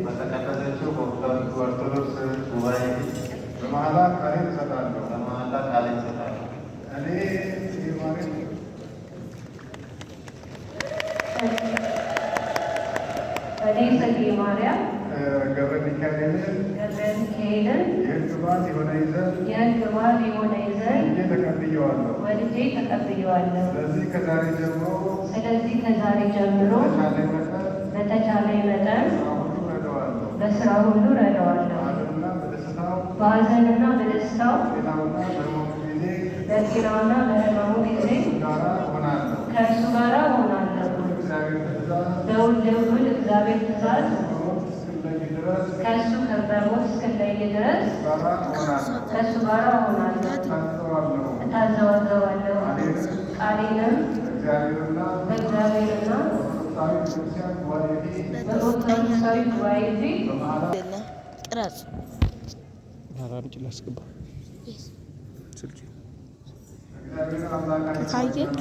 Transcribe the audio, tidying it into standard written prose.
በተቀደሰችው ኦርቶዶክስ ጉባኤ በመሐላ ቃሌን እሰጣለሁ። እኔ ጽጌ ማርያም ገብረ ሚካኤልን የሕግ ባል የሆነኝ ዘንድ ወልጄ ተቀብዬዋለሁ። ስለዚህ ከዛሬ ጀምሮ በተቻለኝ መጠን በስራ ሁሉ እረዳዋለሁ። በሐዘንና በደስታው በጤናውና በሕመሙ ጊዜ ከእርሱ ጋር እሆናለሁ። በውድ እግዚአብሔር ትእዛዝ ከእሱ በሞት እስክለይ ድረስ ከእሱ ጋር እሆናለሁ፣ እታዘዘዋለሁ። ቃሌንም በእግዚአብሔርና በኦርቶዶክሳዊ ጉባኤ ፊት ካየክ